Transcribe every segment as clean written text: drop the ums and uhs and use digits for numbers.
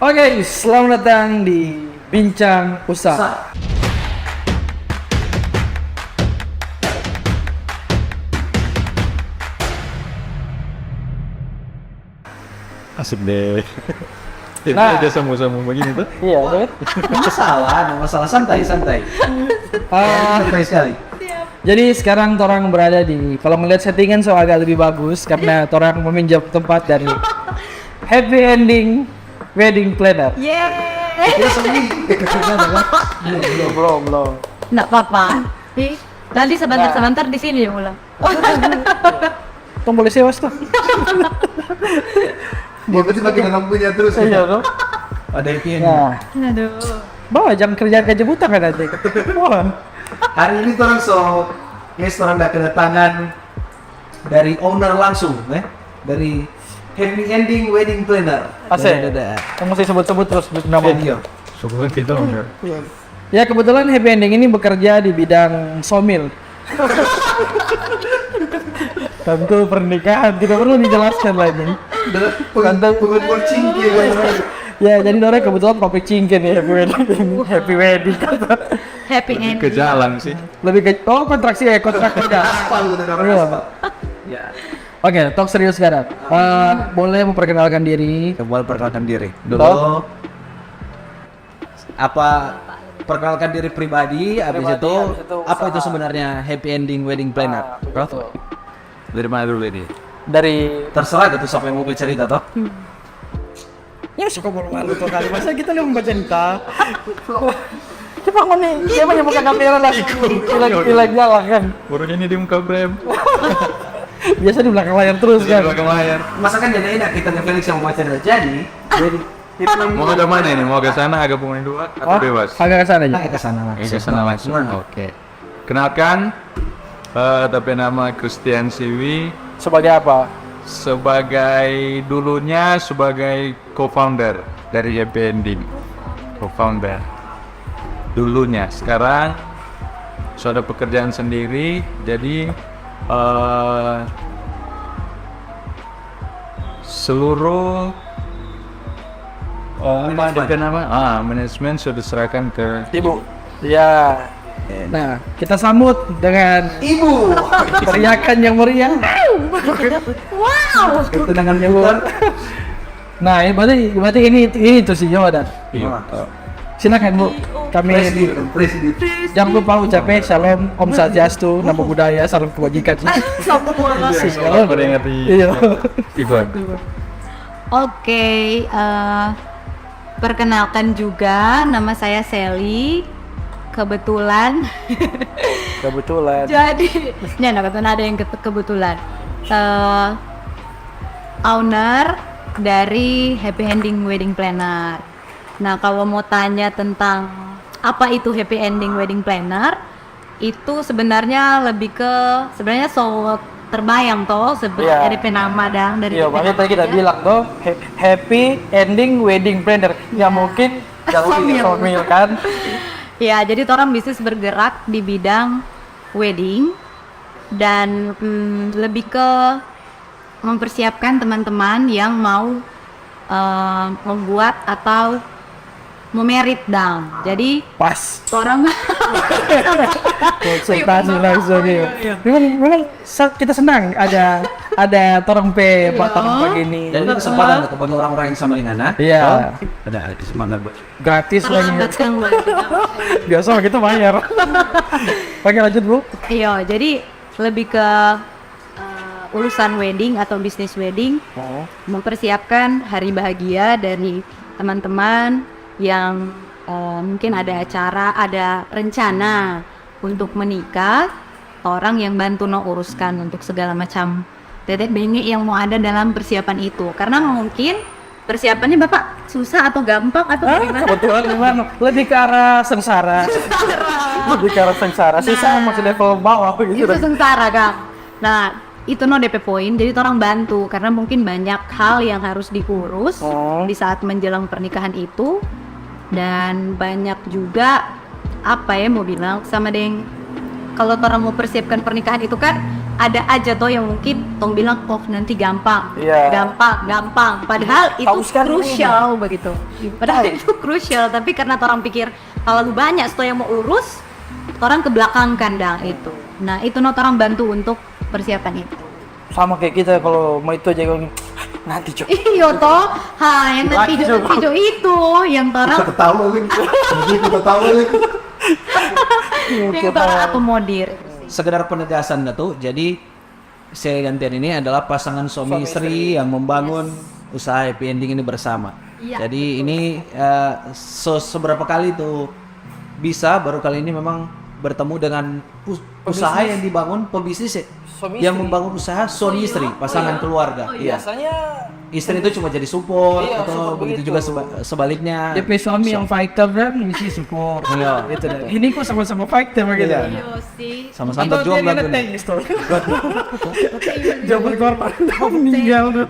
Oke, selamat datang di Bincang Usaha. Asik deh. Nah. Dia sambung-sambung begini tuh. Iya, betul. Masalah santai. Santai sekali. Jadi sekarang orang berada di, kalau melihat settingan so agak lebih bagus karena orang meminjam tempat dari Happy Ending Wedding Planner. Belum. Nggak apa-apa. Nanti sebentar di sini ya ulang. Tong boleh sewas tuh. Berarti makin lampunya terus. Iya dong. Ada yang Nah, Aduh. bawa jam kerjaan kejebutan kan nanti. Wah. hari ini orang orang udah kedatangan dari owner langsung, dari Happy Ending Wedding Planner. Asik. Ada. Kamu mesti sebut-sebut terus nama. Iya. Sebulan kita enggak. Ya kebetulan Happy Ending ini bekerja di bidang sawmill. Tentu pernikahan tidak perlu dijelaskan lagi. Pengumpul cingki. Ya jadi Dore kebetulan pabrik cingkin ya Happy Wedding. Happy ending. Ke jalan sih. Lebih ke kontraksi ya kontrak kerja. Aspal udah orang Iya. aspal. Ya. Oke, talk serius sekarang. Boleh memperkenalkan diri. Boleh perkenalkan diri dulu. Toh. Apa perkenalkan diri pribadi, habis Pribadi, itu habis itu apa usaha. itu sebenarnya Happy Ending Wedding Planner? Betul. Dari mana dulu ini? Dari Terserah gitu siapa yang mau bercerita toh. ya suka malu-malu tuh kali. Masa kita nih membaca cerita. Coba nih, siapa yang buka kamera langsung gila jalan kan? Barunya ini di muka Brem. Biasa di belakang layar terus kan. Belakang layar. Masa kan jadi enak kita ke Felix yang mau cerita jadi Mau ke mana ini? Mau ke sana agak pemain dua atau bebas? Agak ke sana aja. ke sana Ke sana langsung. Gimana? Oke. Kenalkan, tapi nama Christian Siwi Sebagai apa? sebagai dulunya sebagai co-founder dari Happy Ending. Co-founder. Dulunya, sekarang sudah pekerjaan sendiri, jadi seluruh manajemen sudah diserahkan ke Ibu. Ya. Nah, kita sambut dengan Ibu. teriakan yang meriah. Wow. Ketenangan yang luar. Nah, berarti ini itu sih Yodan. Iya. Silakan Bu. Kami Presiden. jangan lupa ucapin shalom, Om Swastiastu, nama budaya, salam kebajikan. Shalom. Pada yang ngerti. Iya. Ivan. Oke, perkenalkan juga nama saya Sally. Kebetulan jadi ada yang kebetulan owner dari Happy Ending Wedding Planner. Nah, kalau mau tanya tentang apa itu Happy Ending Wedding Planner, itu sebenarnya lebih ke so terbayang toh sebenarnya Iya. dari penama dang dari Iya, makanya tadi kita bilang tuh Happy Ending Wedding Planner. Nggak mungkin sawmill kan? Ya, jadi orang bisnis bergerak di bidang wedding dan lebih ke mempersiapkan teman-teman yang mau membuat atau memerit down. Jadi Pas. orang Konsultasi langsung ya. Memang kita senang ada torong pe batang begini. Dan ini kesempatan untuk bagi orang-orang yang sama dengan Ana. Iya. Ada kesempatan buat. Gratis lagi. terlambat kan Biasa mah kita bayar. Oke lanjut Bu. Iya, jadi lebih ke urusan wedding atau bisnis wedding, mempersiapkan hari bahagia dari teman-teman yang mungkin ada acara, ada rencana untuk menikah, orang yang bantu uruskan untuk segala macam tetet bengek yang mau ada dalam persiapan itu. Karena mungkin persiapannya Bapak susah atau gampang atau gimana? Kebetulan memang lebih ke arah sengsara. Lebih ke arah sengsara. Susah masih level bawah Itu gitu. sengsara, Kang. Nah, itu DP poin, jadi orang bantu karena mungkin banyak hal yang harus diurus di saat menjelang pernikahan itu, dan banyak juga mau bilang sama deng, kalau orang mau persiapkan pernikahan itu kan ada aja toh yang mungkin tong bilang oh nanti gampang, Iya. gampang. Padahal itu Tahu sekali krusial begitu. Padahal itu krusial, tapi karena orang pikir kalau banyak toh yang mau urus, orang ke belakang kandang itu. Nah itu orang bantu untuk persiapan itu. Sama kayak kita kalau mau itu aja kalau nanti cok. Iya toh, yang nanti video itu yang orang Ketawa lagi. Ketawa lagi. yang orang akomodir. Sekedar penegasan tuh. Jadi saya gantian ini adalah pasangan suami istri yang membangun usaha happy ending ini bersama. Iya. Jadi ini seberapa kali tuh bisa baru kali ini memang bertemu dengan usaha yang dibangun pebisnis ya. Suami Yang istri. membangun usaha suami istri, pasangan keluarga. Iya. Biasanya Istri itu cuma jadi support Iya, atau support begitu begitu. juga sebaliknya. DP suami yang fighter kan mesti support. Iya. Itu dah. Ini kok sama-sama fighter begitu. Iya. Iya sih. Sama-sama Atau berjuang dia lagu ini. tank tuh. Jabut korban meninggal tuh.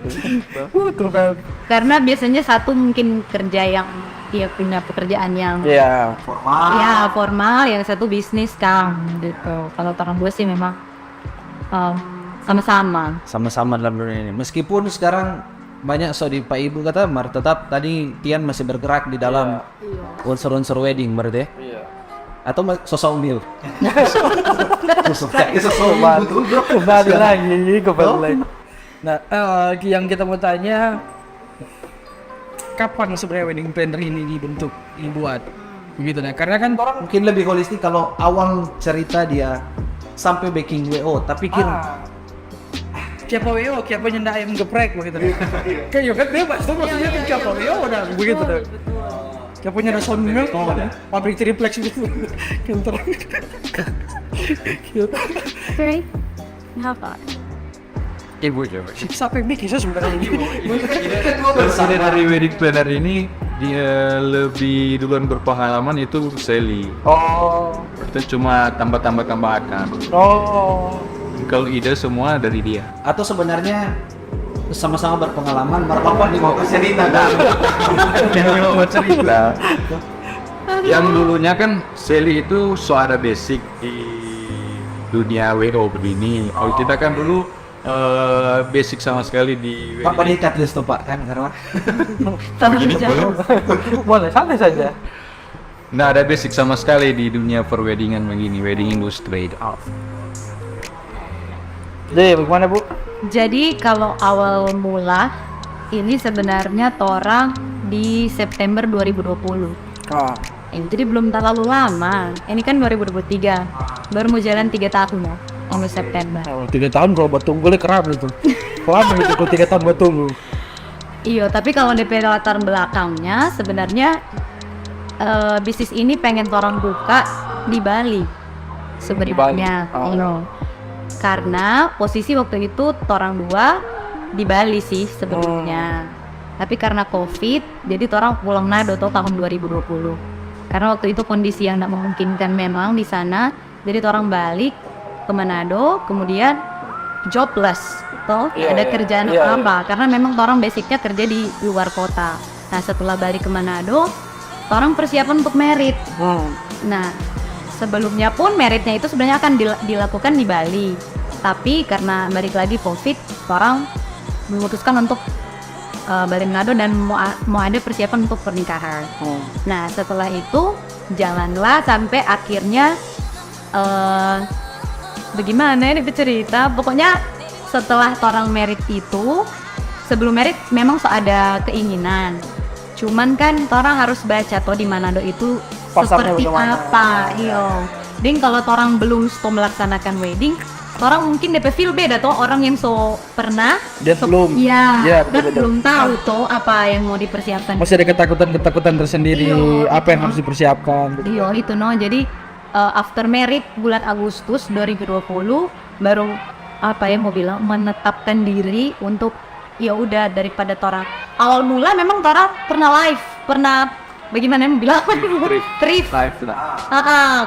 Tuh kan. Karena biasanya satu mungkin kerja yang dia punya pekerjaan yang Iya. ya formal, yang satu bisnis kan gitu. Kalau orang gue sih memang sama-sama. Sama-sama dalam dunia ini. Meskipun sekarang banyak di Pak Ibu kata, tetap tadi Tian masih bergerak di dalam unsur-unsur wedding berarti ya? Iya. Atau sosok mil? Kembali lagi. Nah, yang kita mau tanya, kapan sebenarnya wedding planner ini dibuat? Begitu nah, karena kan orang Mungkin lebih holistik kalau awal cerita dia sampai baking WO, tapi siapa WO, siapa nyendak ayam geprek begitu. Kayak kan bebas tuh maksudnya kan siapa WO dah begitu dah. Siapa nyendak sound milk, pabrik triplex gitu. Kantor. Oke, apa? Ibu coba. Siapa yang bikin saya sebenarnya ini? Ide dari wedding planner ini dia lebih duluan berpengalaman itu Sally. Oh. Itu cuma tambahkan. Oh. Kalau ide semua dari dia. atau sebenarnya sama-sama berpengalaman, merpapah di mau cerita dah. Mau cerita. Yang dulunya kan Sally itu ada basic di dunia WO begini. Kalau kita kan dulu basic sama sekali di Pak panikat list tuh Pak kan karena begini belum. Boleh, santai saja. Nggak ada basic sama sekali di dunia perweddingan begini, wedding industry. Jadi bagaimana Bu? Jadi kalau awal mula ini sebenarnya torang di September 2020. Ah. Jadi belum terlalu lama. Ini kan 2023. Baru mau jalan 3 tahun ya. Sama September. 3 tahun kalau buat tunggu keram itu. Lama itu kalau 3 tahun buat tunggu. Iya, tapi kalau DP latar belakangnya sebenarnya bisnis ini pengen orang buka di Bali sebenarnya. Di Bali. Iya. Karena posisi waktu itu orang dua di Bali sih sebelumnya. Tapi karena COVID, jadi orang pulang Manado tahun 2020. Karena waktu itu kondisi yang tidak memungkinkan memang di sana, jadi orang balik ke Manado, kemudian jobless, toh Iya, ada iya. kerjaan Iya, apa? Karena memang orang basicnya kerja di luar kota. Nah setelah balik ke Manado, orang persiapan untuk merit. Nah sebelumnya pun meritnya itu sebenarnya akan dilakukan di Bali, tapi karena balik lagi COVID, orang memutuskan untuk balik Manado dan mau ada persiapan untuk pernikahan. Nah setelah itu jalanlah sampai akhirnya bagaimana ini bercerita. Pokoknya setelah orang merit itu, sebelum merit memang ada keinginan. Cuman kan orang harus baca toh di Manado itu Pasarnya seperti bagaimana? apa. Iya. Dan kalau orang belum melaksanakan wedding, orang mungkin DP feel beda toh orang yang pernah. Dia belum. Iya. Iya, Dan betul-betul. belum tahu toh apa yang mau dipersiapkan. Masih ada ketakutan tersendiri, Iya. apa yang harus dipersiapkan. Iya itu no, jadi after merit bulan Agustus 2020 baru mau bilang menetapkan diri untuk ya udah daripada orang awal mula memang orang pernah bagaimana yang bilang trip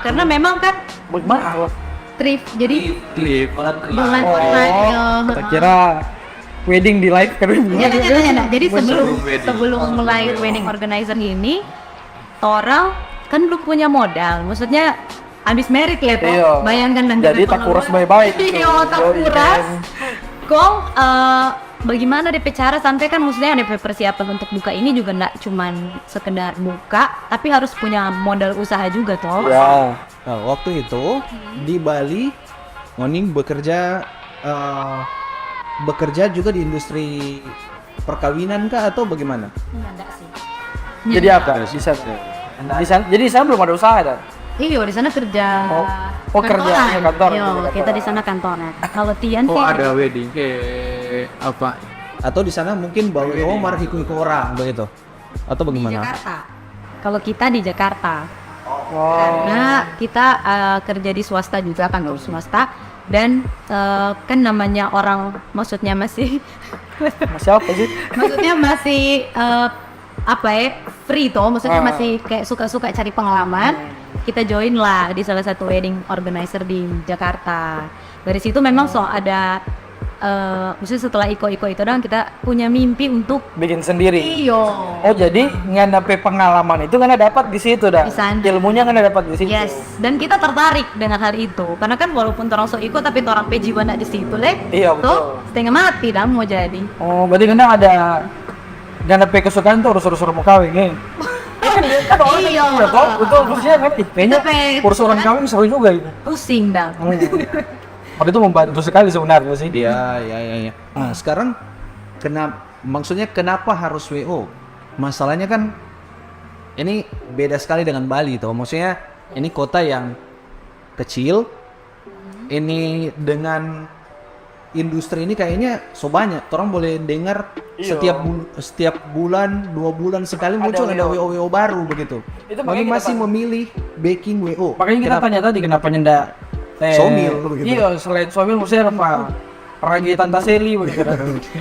karena memang kan Bagaimana? trip jadi Clip. bulan Kita kira wedding di live kan. ya. Jadi wedding. sebelum mulai wedding organizer ini orang kan belum punya modal, maksudnya habis merit lah toh. Iya. Bayangkan dan Jadi tak kuras baik-baik. Iya, tak kuras. Kong bagaimana DP cara sampai kan maksudnya DP persiapan untuk buka ini juga nggak cuman sekedar buka, tapi harus punya modal usaha juga toh. Ya. Nah, waktu itu di Bali, Ngoni bekerja juga di industri perkawinan kah atau bagaimana? Enggak sih. Jadi apa? Di sana. Jadi di sana belum ada usaha dah. Iya, di sana kerja. Oh, kerja kantoran. kantor. Iya, kita di sana kantoran. Kalau Tian Oh sih ada wedding kayak apa? Atau di sana mungkin bawa Omar ikut orang begitu? Atau di bagaimana? Jakarta. Kalau kita di Jakarta. Oh. Karena kita kerja di swasta juga kan, swasta. Dan kan namanya orang, maksudnya masih Masih apa sih? maksudnya masih apa ya, free toh, maksudnya masih kayak suka-suka cari pengalaman. Kita join lah di salah satu wedding organizer di Jakarta. Dari situ memang ada maksudnya setelah iko-iko itu dong, kita punya mimpi untuk Bikin sendiri. iyo. Oh, jadi nggak dapet pengalaman itu nggak dapat di situ dah. Di sana. Ilmunya nggak dapat di situ. Yes, dan kita tertarik dengan hal itu. Karena kan walaupun orang so ikut tapi orang pejiwa nggak di situ leh. Iya, betul. Tuh, setengah mati dah mau jadi. Oh, berarti kan ada nggak dapet kesukaan tuh urus-urus mau kawin nih. Kan orang Iya. udah kok, betul maksudnya kan kayaknya Tapi- urus orang kawin seru juga itu. Pusing dah. Waktu itu membantu sekali sebenarnya sih. Iya. Nah, sekarang maksudnya kenapa harus WO? Masalahnya kan ini beda sekali dengan Bali toh. Maksudnya ini kota yang kecil. Ini dengan industri ini kayaknya so banyak. Orang boleh dengar Iya. setiap bulan, 2 bulan sekali muncul ada WO baru begitu. Itu Ini makanya kita masih memilih baking WO. Makanya kita tanya tadi kenapa nyenda Somil begitu. Iya, selain somil maksudnya apa? Ragi Tanta Seli begitu.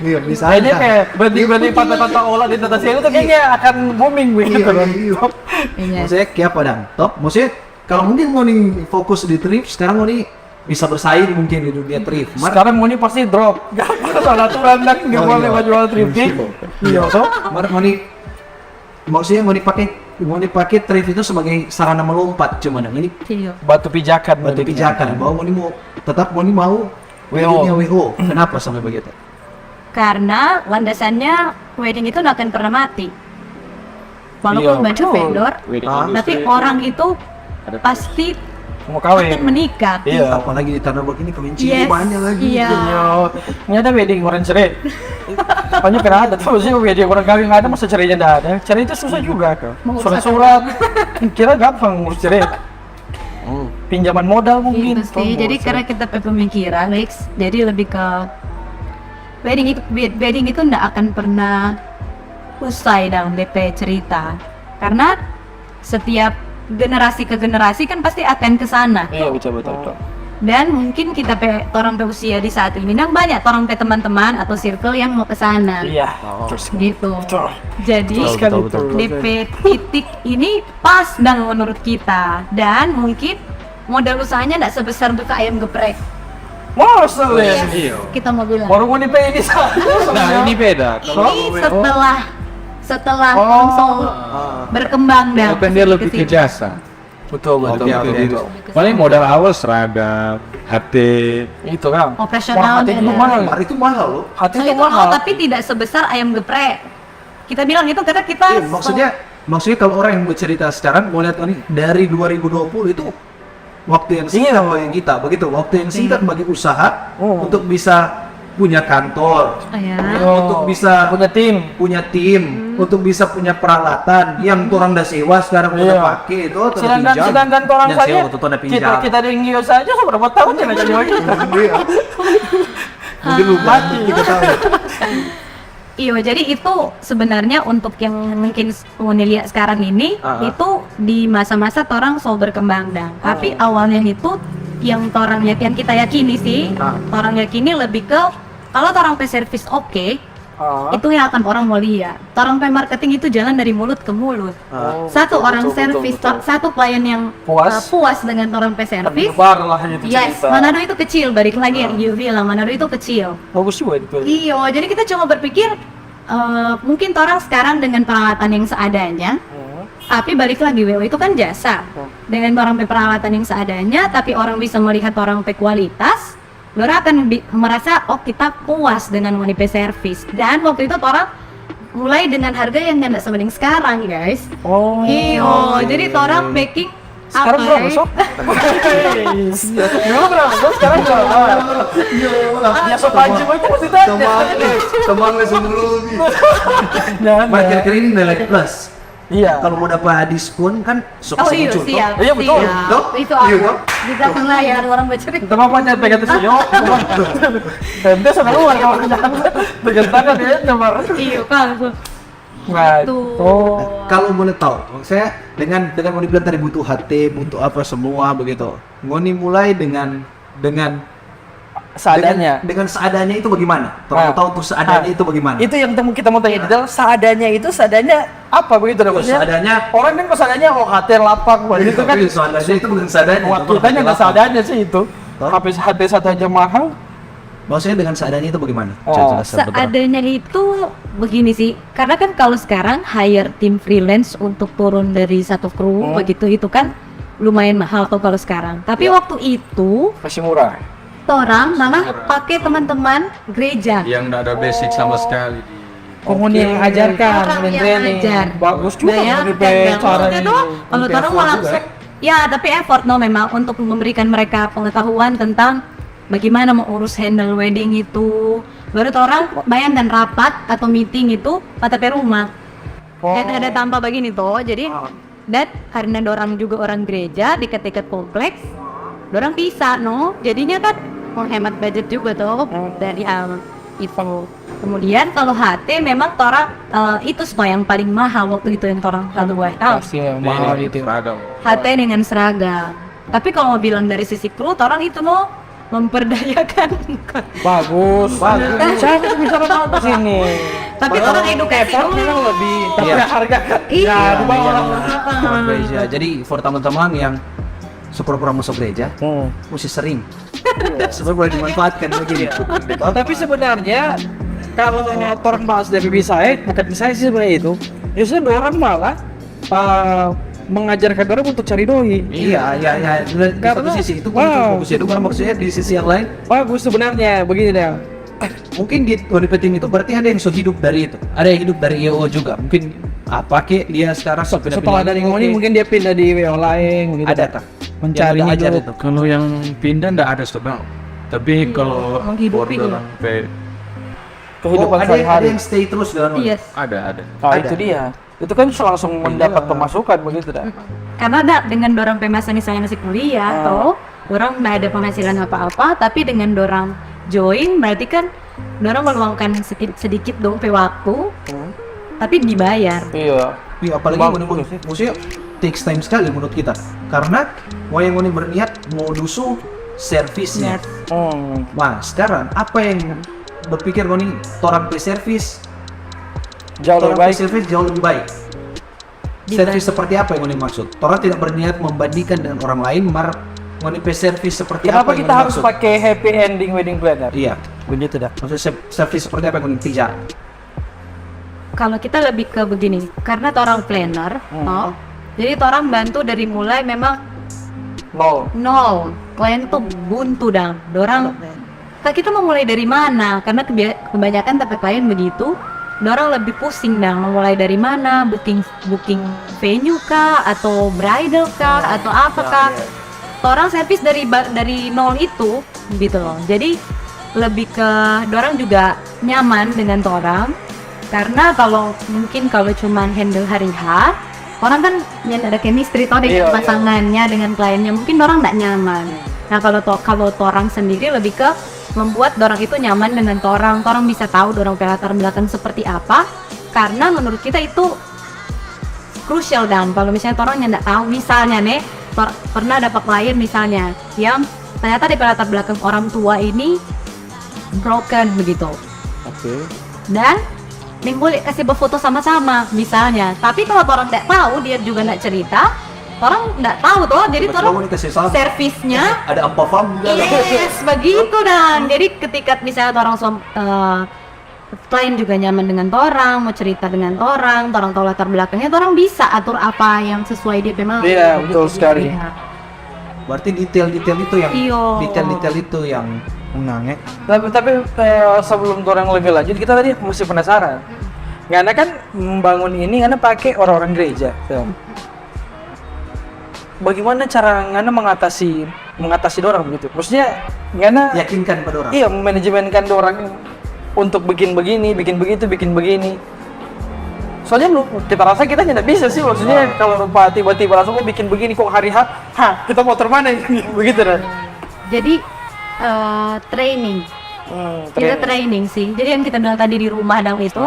Iya, Kayaknya kayak berarti tata olah di Tanta Seli itu kayaknya akan booming begitu. Iya. Maksudnya kayak apa dong? Top, maksudnya kalau mungkin mau nih fokus di thrift, sekarang mau nih bisa bersaing mungkin di dunia thrift. Sekarang mau pasti drop. Gak salah aturan kan nggak Oh, boleh iya. jual thrifting. Iya, toh. Mau nih, maksudnya mau dipakai thrift itu sebagai sarana melompat cuman ini Iya. Batu pijakan. batu pijakan. Bahwa mau tetap mau dunia WO. Kenapa sampai begitu? Karena landasannya wedding itu nggak akan pernah mati. Walaupun Iya, banyak betul. vendor, Wedding Ah. tapi industry. orang itu pasti Mau akan kawin. menikah. Iya. Apalagi di tanah begini kelinci Yes, banyak lagi. iya. Iya, ini ada wedding orang cerai. Banyak pernah ada tuh, maksudnya wedding orang kawin nggak ada, masa cerainya nggak ada. Cerai itu susah juga kok. Surat-surat, kira gampang ngurus cerai. Pinjaman modal mungkin. Gitu sih. Jadi karena kita pemikiran, Lex, jadi lebih ke wedding itu nggak akan pernah usai dalam DP cerita. Karena setiap generasi ke generasi kan pasti akan ke sana. Iya, betul. Dan mungkin kita orang usia di saat ini nang banyak orang teman-teman atau circle yang mau ke sana. Iya. Gitu. Betul. Jadi Betul. DP titik ini pas dan menurut kita, dan mungkin modal usahanya nggak sebesar buka ayam geprek. Masa ya? Iya. Kita mau bilang. Baru mau DP ini sah. Nah ini beda. Ini setelah Oh. langsung berkembang dan Kan dia lebih ke jasa. Betul. Paling modal awal seragam, HT. Itu kan. operasional Hati itu dan- mahal. Itu mahal loh. Hati Nah, itu itu mahal. mahal, tapi tidak sebesar ayam geprek. Kita bilang itu karena kita Iya, maksudnya kalau orang yang bercerita sekarang mau lihat ini dari 2020 itu waktu yang singkat bagi kita, begitu waktu yang singkat bagi usaha Oh. untuk bisa punya kantor, ya. untuk bisa punya tim. untuk bisa punya peralatan yang orang udah sewa sekarang udah Iya. pakai itu atau pinjam. Sedangkan orang yang saja sewa atau ada pinjam. kita di Ingio saja seberapa tahun jangan jadi lagi. Iya. Mungkin lu mati 3 tahun. Iya, jadi itu sebenarnya untuk yang mungkin lihat sekarang ini itu di masa-masa orang so berkembang dah. Tapi awalnya itu yang yang kita yakini sih, orang yakini lebih ke kalau orang pe service oke, itu yang akan orang mau lihat. Orang pe marketing itu jalan dari mulut ke mulut. Satu orang service, satu klien yang puas dengan orang pe service. Bar lah itu Yes, cerita. Manado itu kecil, balik lagi yang you bilang, Manado itu kecil. Bagus juga itu. Iya, jadi kita cuma berpikir mungkin orang sekarang dengan peralatan yang seadanya, Tapi balik lagi, WO itu kan jasa. Dengan orang peralatan yang seadanya, tapi orang bisa melihat orang kualitas, orang akan merasa, oh kita puas dengan wanita service. Dan waktu itu orang mulai dengan harga yang nggak sebanding sekarang, guys. Oh. Iyo, jadi orang making Sekarang apa berapa, ya? Sob? Dulu berapa, Sob? Sekarang berapa? Ya, Sob anjing itu pasti tanya. Kemang langsung dulu nih. Jangan. Mas kira-kira ini nilai plus. Iya. Kalau mau dapat diskon kan Oh iya, muncul. siap. Iya, betul. siap. Toh? Itu Iya, aku. toh? Di belakang layar orang baca. Kita mau panjat pegang tuh yo. Ente sama lu kalau kerjaan pegang tangan ya nomor. Iya, kan. Nah, Tuh. oh. Kalau boleh tahu, saya dengan Ngoni bilang tadi butuh HT, butuh apa semua begitu. Ngoni mulai dengan Seadanya. dengan seadanya itu bagaimana? Nah. Tahu tuh seadanya itu bagaimana? Itu yang kita mau tanya detail. Seadanya apa begitu dong? Seadanya Orang kan seadanya oh HT lapak begitu kan. Tapi seadanya itu bukan seadanya. Waktu tanya nggak seadanya sih itu. HP HT satu aja mahal. Maksudnya dengan seadanya itu bagaimana? Oh. Coba jelaskan, betul. Seadanya itu begini sih, karena kan kalau sekarang hire tim freelance untuk turun dari satu kru begitu itu kan lumayan mahal tuh kalau sekarang. Tapi waktu itu Masih murah. orang malah pakai teman-teman gereja. Yang nggak ada basic sama sekali di Komuni yang ajarkan, Orang yang training. ngajar. Bagus juga Bayangkan, dari cara maksudnya tuh, kalau orang mau langsung ya tapi effort memang untuk memberikan mereka pengetahuan tentang bagaimana mengurus handle wedding itu. Baru tuh orang bayangkan rapat atau meeting itu pada per rumah. Ada tanpa begini tuh, jadi dan karena dorang juga orang gereja dekat-dekat kompleks, dorang bisa jadinya kan menghemat budget juga tuh dari itu. Kemudian kalau HT memang orang itu semua yang paling mahal waktu itu yang orang satu buat Pasti yang mahal itu. seragam. HT dengan seragam. Tapi kalau mau bilang dari sisi kru, orang itu memperdayakan. Bagus. Saya bisa nonton ke sini. Tapi orang edukasi effort dulu. memang lebih, tapi Iya. harga Iya. ya di bawah orang. Gereja. Jadi for teman-teman yang pura-pura masuk gereja, mesti sering. Sebab boleh dimanfaatkan begini. Tapi sebenarnya kalau orang bahas dari saya, bukan saya sih sebenarnya itu. Justru orang malah mengajarkan orang untuk cari doi. Iya. Di Karena- satu sisi itu wow. fokus itu kan maksudnya di sisi yang lain Bagus sebenarnya begini deh. mungkin di wanita tim itu berarti ada yang so hidup dari itu, ada yang hidup dari EO juga, mungkin apa ke dia sekarang Setelah dari Ngoni mungkin dia pindah di WO lain gitu. ada tak Mencari yang ajar hidup. itu. Kalau yang pindah nggak ada sebenarnya. Tapi kalau menghidupi order ya. sampai Kehidupan ada sehari-hari. yang stay terus dengan Ngoni. Yes. ada. Oh, Ada. itu dia. Itu kan langsung mendapat pemasukan begitu dah. Karena dengan dorang pemasa misalnya masih kuliah atau orang nggak ada penghasilan apa-apa, tapi dengan dorang join berarti kan dorang meluangkan sedikit dong pe waktu, tapi dibayar. Iya. Iya, apalagi Ngoni maksudnya takes time sekali menurut kita, karena mau yang Ngoni berniat mau dusu servisnya. Nah sekarang apa yang berpikir Ngoni torang pe service Jauh lebih baik. service jauh lebih baik. Servis seperti apa yang Ngoni maksud? Torang tidak berniat membandingkan dengan orang lain, Ngoni pe service seperti Kenapa apa yang kita Ngoni harus maksud? pakai happy ending wedding planner? Iya, Begitu dah. maksudnya service seperti apa yang Ngoni kejar? Kalau kita lebih ke begini, karena orang planner, jadi orang bantu dari mulai memang nol, klien tuh buntu dong. Dorang, kita mau mulai dari mana? Karena kebanyakan tapi klien begitu, dorang lebih pusing dong. Mulai dari mana? Booking venue kah? Atau bridal kah? Atau apa kah? Orang servis dari nol itu, gitu loh. Jadi lebih ke dorang juga nyaman dengan orang. Karena kalau cuman handle hari H, orang kan yang ada chemistry tau dengan pasangannya, dengan kliennya, mungkin orang nggak nyaman. Nah kalau orang sendiri lebih ke membuat orang itu nyaman dengan orang bisa tahu orang latar belakang seperti apa. Karena menurut kita itu crucial dan kalau misalnya orang yang nggak tahu, misalnya nih pernah dapat klien misalnya yang ternyata di latar belakang orang tua ini broken begitu. Dan Neng boleh kasih berfoto sama-sama misalnya, tapi kalau orang tidak tahu, dia juga tidak cerita, orang tidak tahu tuh, jadi orang servisnya ada apa fam? yes begitu dan jadi ketika misalnya orang klien juga nyaman dengan orang, mau cerita dengan orang tahu latar belakangnya, orang bisa atur apa yang sesuai dia memang. Iya, betul sekali. Iya. Berarti detail-detail itu yang Iyo. detail-detail itu yang menang ya. Tapi sebelum orang lebih lanjut, kita tadi masih penasaran. Ngana kan membangun ini Ngana pakai orang-orang gereja. Tuh. Bagaimana cara Ngana mengatasi dorang begitu? Maksudnya Ngana Yakinkan pada orang. iya memanajemenkan dorang untuk bikin begini, bikin begitu, bikin begini. Soalnya kita rasa kita tidak bisa sih, maksudnya kalau rupa tiba-tiba langsung bikin begini kok hari H, kita motor mana begitu dah. Jadi training. Kita training sih. Jadi yang kita bilang tadi di rumah dong itu,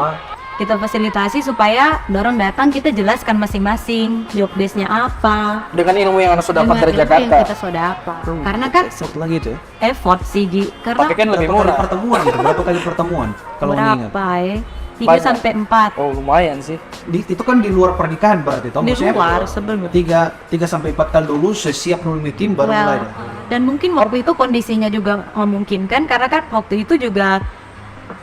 kita fasilitasi supaya dorong datang, kita jelaskan masing-masing job desk-nya apa. Dengan ilmu yang Anda sudah dapat dari Dengan ilmu Jakarta. yang kita sudah apa. Karena kan Satu lagi itu ya. effort sih, Gi. Karena Tapi kan lebih Berapa kali murah. pertemuan gitu? Berapa kali pertemuan? Kalau mengingat. berapa ya? 3 Banyak. sampai 4. Oh lumayan sih. Itu kan di luar pernikahan berarti toh. Di Maksudnya luar sebelum. 3 sampai 4 kali dulu sesiap dulu meeting baru mulai. Well, dan mungkin waktu itu kondisinya juga memungkinkan karena kan waktu itu juga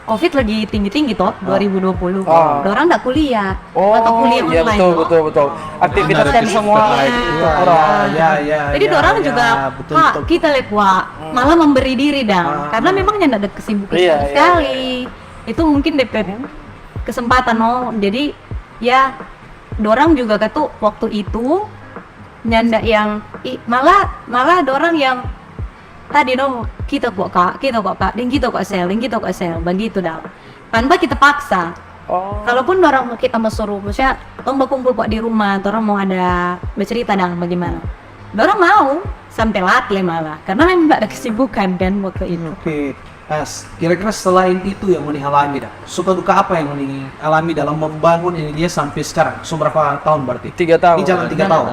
COVID lagi tinggi-tinggi toh 2020. Orang nggak kuliah atau kuliah iya online. betul. Aktivitas Benar, kan itu semua betul. orang. Ya. Jadi orang juga betul, Pak, betul. kita lekwa malah memberi diri dah. Karena memang yang ada kesibukan Iya, sama iya, sekali. Itu mungkin DP kesempatan Jadi ya dorang juga ketu waktu itu nyanda yang malah dorang yang tadi kita kok kak, dan kita kok sel, begitu dah. Tanpa kita paksa. Kalaupun orang kita mau suruh, misalnya orang berkumpul kok di rumah, orang mau ada bercerita dah bagaimana. Orang mau sampai latih malah, karena memang nggak ada kesibukan kan waktu itu. Oke. Nah, kira-kira selain itu yang Moni alami dah, suka duka apa yang Moni alami dalam membangun ini dia sampai sekarang? Berapa tahun berarti? 3 tahun. Di jalan 3 tahun.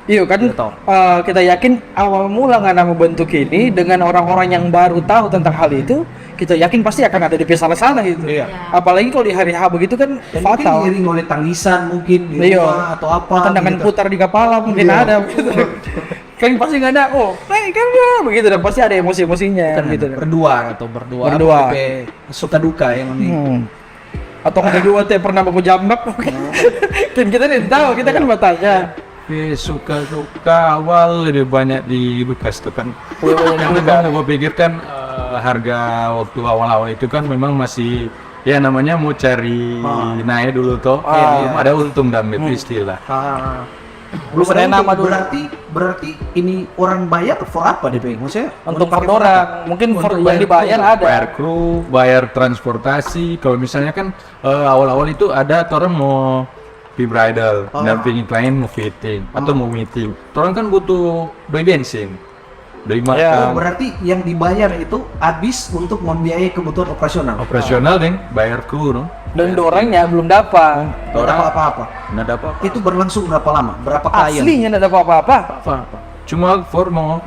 Iya kan, kita yakin awal mula Ngana membentuk ini dengan orang-orang yang baru tahu tentang hal itu, kita yakin pasti akan ada DP salah-salah itu. Iya. Apalagi kalau di hari H begitu kan Dan mungkin fatal. diiring oleh tangisan mungkin di Iya. rumah atau apa. Tendangan gitu. putar di kepala mungkin Iya. ada begitu. Kan pasti nggak ada. Kan ya begitu dan pasti ada emosi-emosinya Kan gitu. berdua. Berdua. DP suka duka yang Moni. Atau kedua teh pernah baku jambak. Kan kita tidak tahu, kita kan bertanya. Suka duka awal lebih banyak di bekas tuh kan. Yang memang gue pikir kan harga waktu awal-awal itu kan memang masih ya namanya mau cari naik dulu toh. Belum ada untung dalam itu istilah. Belum ada nama dulu. Berarti ini orang bayar for apa DP? Maksudnya Untuk pakai per orang, apa? mungkin Untuk yang dibayar kru. ada. Bayar kru, bayar transportasi. Kalau misalnya kan awal-awal itu ada orang mau bridal, dampingi klien mau fitting atau mau meeting. Orang kan butuh beli bensin, beli makan. Berarti yang dibayar itu habis untuk membiayai kebutuhan operasional. Operasional deng, bayar kru no. Dan dorangnya belum dapat. Tidak dapat apa-apa. Nggak ada apa-apa. Itu berlangsung berapa lama? Berapa klien? Aslinya nggak dapat apa-apa. Cuma formal.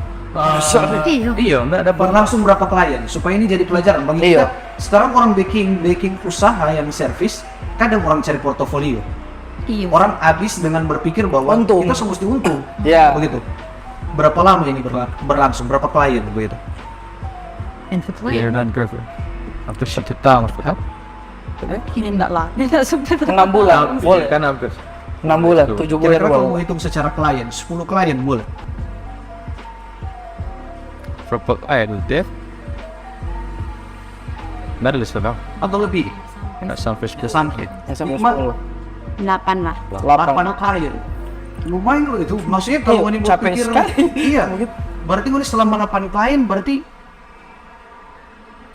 Iya, nggak ada apa-apa. Berlangsung berapa klien? Supaya ini jadi pelajaran bagi Iya. kita. Sekarang orang baking usaha yang servis, kadang orang cari portofolio. Iya. Orang habis dengan berpikir bahwa Untung. kita mesti untung. Iya. Begitu. Berapa lama ini berlangsung? Berapa klien begitu? Iya, dan kerja. Atau 1 tahun, Ini enggak lah. Tidak sebenarnya. 6 bulan, boleh. Kan hampir. 6 bulan, 7 bulan. Kira-kira kalau boleh. mau hitung secara klien, 10 klien boleh. Berapa Def? Nggak ada list bang. Atau lebih? Nggak sampai Sampai. Sampai Lima. 10. 8 lah. 8 klien. Lumayan loh itu. Maksudnya kalau Iya, ini capek berpikir, sekali. iya. Berarti gue selama 8 klien berarti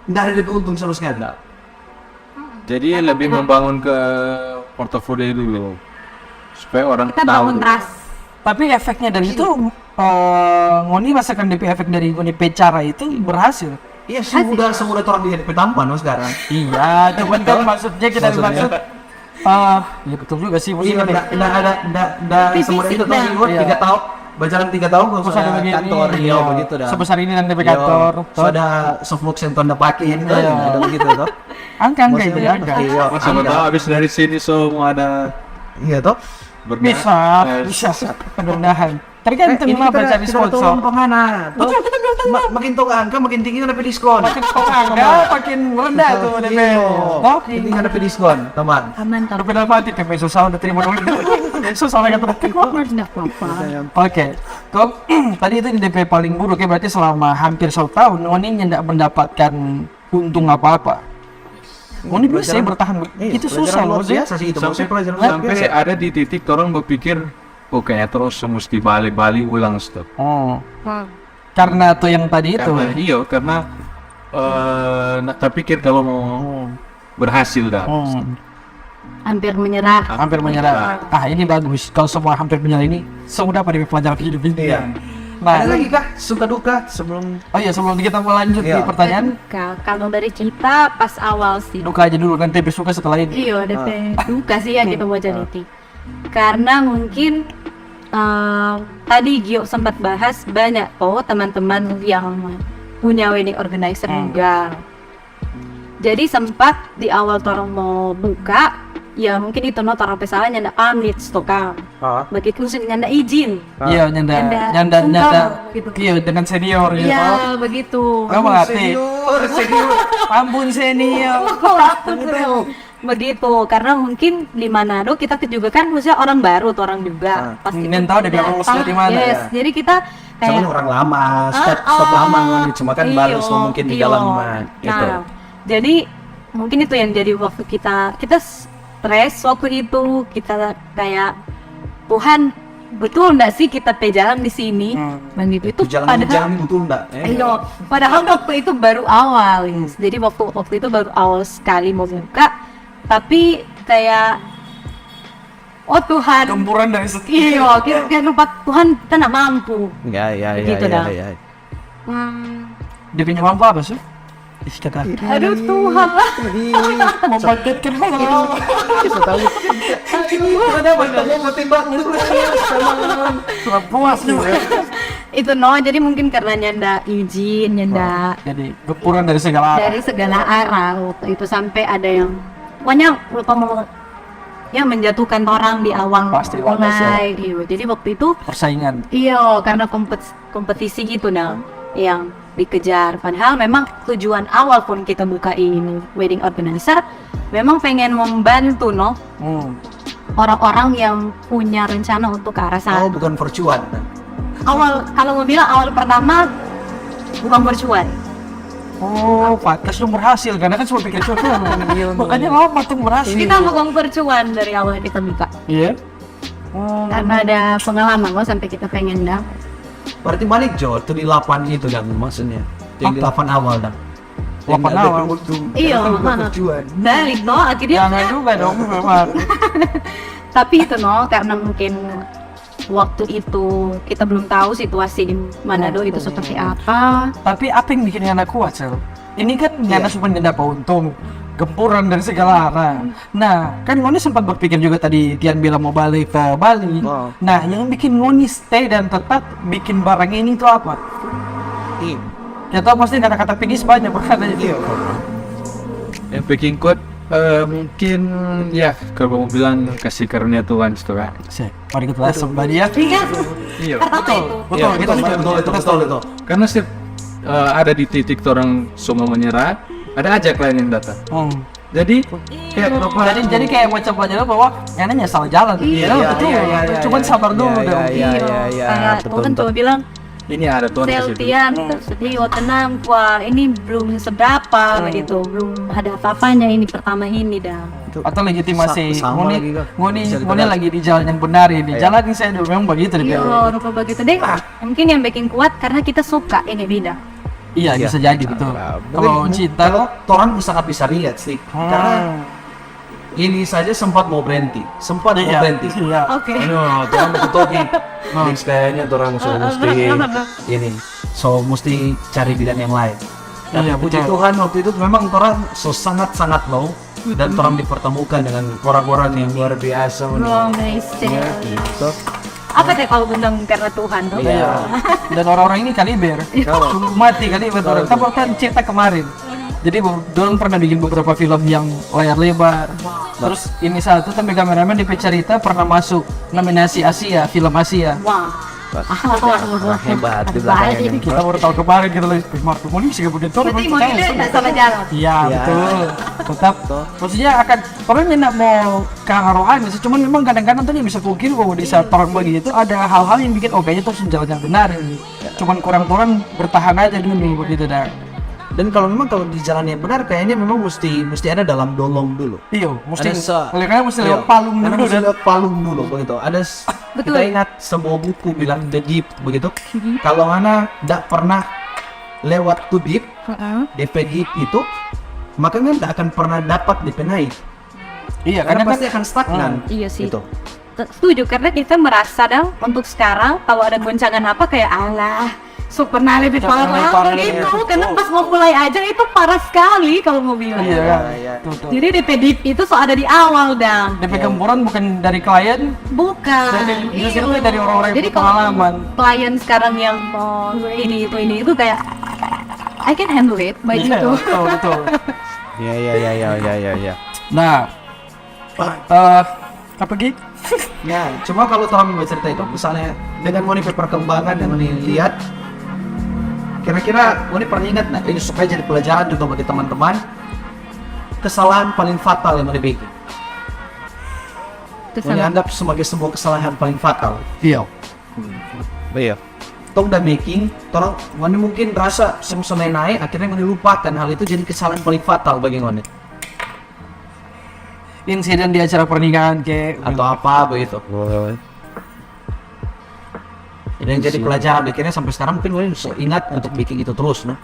nggak ada DP untung sama sekali. Jadi lebih membangun ke portofolio dulu supaya orang Kita tahu. bangun trust. Tapi efeknya dari itu, Ngoni rasakan DP efek dari Ngoni cara itu berhasil. Iya, semudah orang di DP tampan sekarang. Iya, cuman kan maksudnya kita Maksudnya? dimaksud. Ya betul juga sih, Iya, maksudnya. nggak semudah itu. Fisik, Tapi iya. 3 tahun, berjalan 3 tahun kalau Terus ada sudah begini, kantor, iya begitu dah. Sebesar ini dan DP Iya, kantor. sudah softbox yang anda pakai ini, Iya. ada begitu toh. Angka itu Maksudnya, angka. iya, Sama tahu habis dari sini semua ada iya toh. Bisa. Mudah-mudahan. Tergantung ini apa kita, cari kita sponsor. tolong penghana. Makin tua angka makin tinggi dapat diskon. Makin ada, makin rendah tuh DP. Oh, Ini kan dapat diskon, teman. Aman udah beda mati DP susah udah terima duit. Susah lagi terus. Tidak apa-apa. Oke, kok tadi itu di DP paling buruk ya berarti selama hampir 1 tahun Ngoni tidak mendapatkan untung apa-apa. Ngoni bisa bertahan, itu susah loh sih. Biasa sih itu. Sampai, Pelajaran luar sampai biasa. ada di titik orang berpikir, oh kayaknya terus mesti balik-balik ulang stop. Oh, karena tuh yang tadi itu. Karena tak pikir kalau mau berhasil dah. Hampir menyerah. Hampir menyerah. Ah ini bagus. Kalau semua hampir menyerah ini, sudah pada pelajaran hidup ini. Iya. Nah, Ada lagi kah suka duka sebelum oh iya sebelum kita melanjut di Iya. pertanyaan, Kalau dari kita pas awal sih. duka aja dulu nanti suka setelah ini. Iya, DP duka sih ya kita mau cerita. Karena mungkin tadi Gio sempat bahas banyak teman-teman yang punya wedding organizer juga. Jadi sempat di awal orang mau buka, ya mungkin itu orang pesalahnya ndak pamit kan. Begitu sih ndak izin. Iya, nyanda, gitu. iya dengan senior ya. Iya, begitu. Kamu ngerti? senior. Ampun senior. Begitu, karena mungkin di Manado kita juga kan maksudnya orang baru tuh orang juga pasti Nen tahu deh bilang ngurusnya di mana, yes. ya. Jadi kita Cuman kayak orang lama, stop lama kan, cuma kan baru iyo, semua mungkin di iyo. dalam gitu. Nah, jadi mungkin itu yang jadi waktu kita stres waktu itu, kita kayak Tuhan betul enggak sih kita jalan di sini begitu itu Jalan padahal betul enggak? Ayo, padahal waktu itu baru awal, yes. Jadi waktu itu baru awal sekali mau buka, tapi kayak oh Tuhan, Gempuran dari sekian. iya, kita lupa Tuhan kita nggak mampu. Ya. Gitu dah. Dia punya mampu apa sih? Kakak. Aduh Tuhan lah. Membangkitkan hal. Kurang puas juga. Itu jadi mungkin karena nyanda izin, nyanda Jadi gempuran dari segala arah. dari segala arah waktu itu sampai ada yang pokoknya lupa mau yang menjatuhkan orang di awal Pasti mulai gitu. Jadi waktu itu Persaingan. iya karena kompetisi gitu yang dikejar. Padahal memang tujuan awal pun kita buka ini wedding organizer memang pengen membantu orang-orang yang punya rencana untuk ke arah sana. Oh, bukan virtual. Awal kalau mau bilang awal pertama bukan virtual. Oh, pantas lu berhasil karena kan cuma pikir coba. Makanya lama tuh berhasil. Kita bukan virtual dari awal kita buka. Iya. Karena ada pengalaman sampai kita pengen dah. Berarti balik Jo, itu di 8 itu dan maksudnya. Yang di 8 awal dan. 8 awal. Iya, balik akhirnya. Jangan juga dong memang. Tapi itu karena mungkin waktu itu kita belum tahu situasi di Manado itu seperti apa. Tapi apa yang bikin anak kuat, Sel? Ini kan Yana cuma tidak untung, gempuran dari segala arah. Nah, kan Ngoni sempat berpikir juga tadi Tian bilang mau balik ke Bali. Wow. Nah, yang bikin Ngoni stay dan tetap bikin barang ini itu apa? Ya tau pasti kata-kata pingis banyak makanya itu. Yang bikin kuat mungkin ya kalau mau bilang kasih karunia Tuhan itu kan. Mari kita langsung Bali ya. Iya. Betul, Iya, kita betul itu. Karena setiap ada di titik orang semua menyerah, ada aja klien yang datang. Jadi kayak jadi kayak macam pelajaran bahwa Yana nyesal jalan. Iya, betul. iya, Cuman sabar dulu dong. Kayak Tuhan tuh bilang ini ada Tuhan kasih duit. Tian, sedih, tenang, wah ini belum seberapa gitu, belum ada apa-apanya ini pertama ini dah. Atau legitimasi Sama lagi, Kak. Ngoni lagi di jalan yang benar ini. Jalan yang saya dulu memang begitu deh. Iya, rupa begitu deh. Mungkin yang bikin kuat karena kita suka ini bidang. Iya, bisa jadi betul. Kalau cinta kalau orang sangat bisa lihat sih. Karena ini saja sempat mau berhenti. Mau berhenti. Iya. Oke. Tuhan betul Next kayaknya orang so mesti ini. So mesti cari bidang yang lain. Iya, Puji betul. Tuhan waktu itu memang orang so sangat mau dan orang dipertemukan dengan orang-orang yang luar biasa. Long Gitu. Apa deh kalau bentang karena Tuhan tuh? Iya. Dan orang-orang ini kaliber. Sungguh mati kaliber orang. Kita kan cerita kemarin. Jadi Don pernah bikin beberapa film yang layar lebar. Terus ini satu tapi kameramen di cerita pernah masuk nominasi Asia, film Asia. Wah. Hebat di Baik. belakangnya. Kita baru tahu kemarin kita lagi Marco Moni sih kemudian tuh Berarti mau tidak sama jalan. Iya Ya. betul. Tetap maksudnya akan orang nak mau ke arah sih, cuman memang kadang-kadang tuh dia bisa mungkin kalau di saat orang begitu ada hal-hal yang bikin oh kayaknya tuh jalan yang benar. Cuman kurang-kurang bertahan aja dulu begitu dah. Dan kalau di jalan yang benar kayaknya memang mesti ada dalam dolong dulu. Iya, mesti Ada kayaknya mesti Iya, lewat palung karena dulu mesti dan lewat palung dulu begitu. Ada Betul. kita ingat sebuah buku bilang The Deep begitu. Kalau mana tidak pernah lewat to deep, DP deep itu maka kan tidak akan pernah dapat DP naik. iya Karena karena pasti akan stagnan. Iya sih. Gitu. Setuju, karena kita merasa dong untuk sekarang kalau ada goncangan apa kayak alah super lebih Super parah parah lebih, gitu, betul. karena pas mau mulai aja itu parah sekali kalau mau bilang. iya betul, betul. Jadi DP Deep itu so ada di awal dong. DP gemburan bukan dari klien, Bukan. justru itu dari orang-orang yang Jadi kalau berpengalaman. klien sekarang yang mau ini itu kayak I can handle it, baik Iya, itu. betul betul. Iya. Nah, apa Gi? Ya, cuma kalau orang bercerita itu misalnya dengan Moni perkembangan yang Moni lihat, kira-kira Moni pernah ingat nggak? Ini supaya jadi pelajaran juga bagi teman-teman. Kesalahan paling fatal yang Moni bikin. Terus Moni sama- anggap sebagai sebuah kesalahan paling fatal. Iya. Iya. Tong udah making, orang Moni mungkin rasa sama naik, akhirnya Moni lupakan hal itu jadi kesalahan paling fatal bagi Moni. Insiden di acara pernikahan kayak Atau apa begitu. Yang jadi pelajaran akhirnya sampai sekarang mungkin Moni ingat untuk bikin itu terus, no?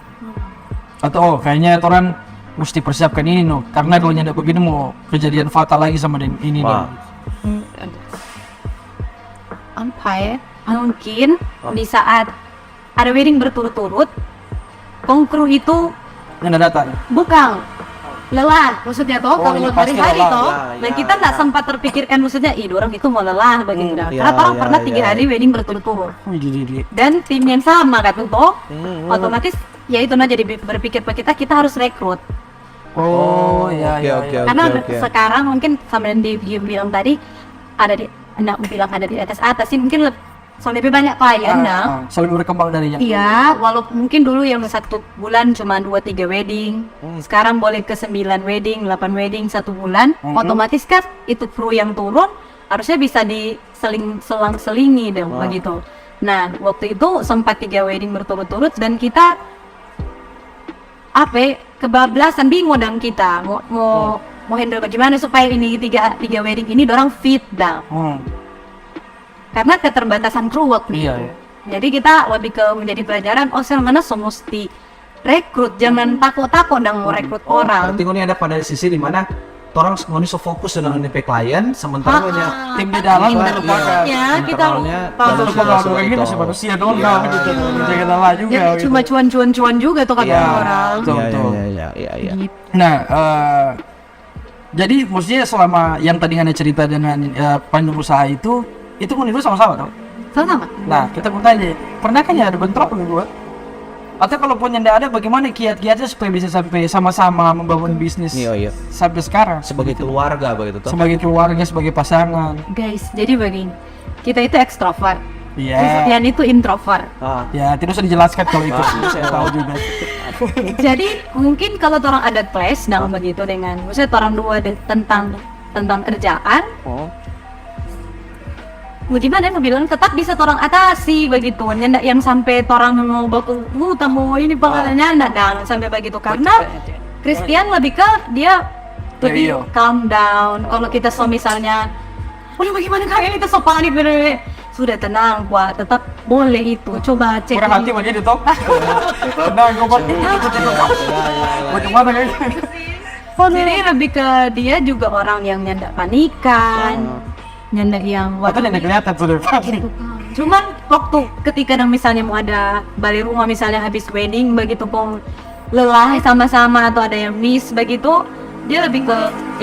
atau oh, kayaknya orang mesti persiapkan ini no karena kalau nyanda begini mau kejadian fatal lagi sama ini Wah. no. apa ya? Mungkin di saat ada wedding berturut-turut, kongkru itu Nyanda datang. bukan lelah, maksudnya toh Oh, kalau ini pasti hari-hari lelah. toh, Ya, dan ya, kita nggak ya. sempat terpikirkan maksudnya, orang itu mau lelah begitu dah. ya, Karena orang ya, pernah 3 ya. hari wedding berturut-turut Jadi dan tim yang sama kan toh, otomatis ya itu nah jadi berpikir kita harus rekrut. oh ya Oke, ya, oke, ya. Karena oke. sekarang mungkin sama yang dia bilang tadi ada di anak bilang ada di atas sih mungkin soalnya lebih banyak klien nah. Selalu berkembang darinya. Iya, walaupun mungkin dulu yang 1 bulan cuma 2-3 wedding, sekarang boleh ke 9 wedding, 8 wedding 1 bulan, otomatis kan itu kru yang turun harusnya bisa selang-selingi dong begitu. Nah, waktu itu sempat 3 wedding berturut-turut dan kita kebablasan bingung dan kita mau handle bagaimana supaya ini tiga wedding ini dorang fit dah. Karena keterbatasan kru waktu Iya, itu. iya. Jadi kita lebih ke menjadi pelajaran, mana mesti rekrut, jangan takut-takut dan mau rekrut orang. Berarti Moni ada pada sisi di mana orang Moni so fokus dengan NP klien, sementara banyak Tim di dalam Iya, udah lupakan. Ya, kita internalnya lupa. baru Lupa sudah kalau seperti kayak gitu itu. masih manusia doang Iya, gitu. iya. Jangan lelah juga. Ya, gitu. cuma cuan-cuan juga tuh kata Iya, orang. betul, betul. Iya. Gitu. Nah, jadi maksudnya selama yang tadi Anda cerita dengan pengusaha itu meniru sama-sama dong? Sama. Nah, kita mau tanya, pernah kan ya ada bentrok berdua? Atau kalaupun yang ada, bagaimana kiat-kiatnya supaya bisa sampai sama-sama membangun bisnis Iya. sampai sekarang? Sebagai keluarga begitu toh. Sebagai keluarga, sebagai pasangan. Guys, jadi begini. Kita itu ekstrovert. Iya. Christian itu introvert. Ya, tidak usah dijelaskan kalau itu. Saya tahu juga. Jadi mungkin kalau orang ada clash dalam begitu dengan maksudnya orang dua tentang kerjaan, gimana yang bilang tetap bisa orang atasi begitu, nyandak yang sampai orang mau baku tamu ini pengalannya dan sampai begitu karena Christian lebih ke dia lebih calm down. Kalau kita misalnya, waduh bagaimana kalian itu so panik bener, sudah tenang buat tetap boleh itu coba cek. Kurang hati begini toh. Tenang, kau bagaimana kayak Jadi lebih ke dia juga orang yang nyandak panikan, nyandak yang Atau yang kelihatan sudah. Cuman waktu ketika misalnya mau ada balik rumah misalnya habis wedding begitu pun lelah sama-sama atau ada yang miss begitu, dia lebih ke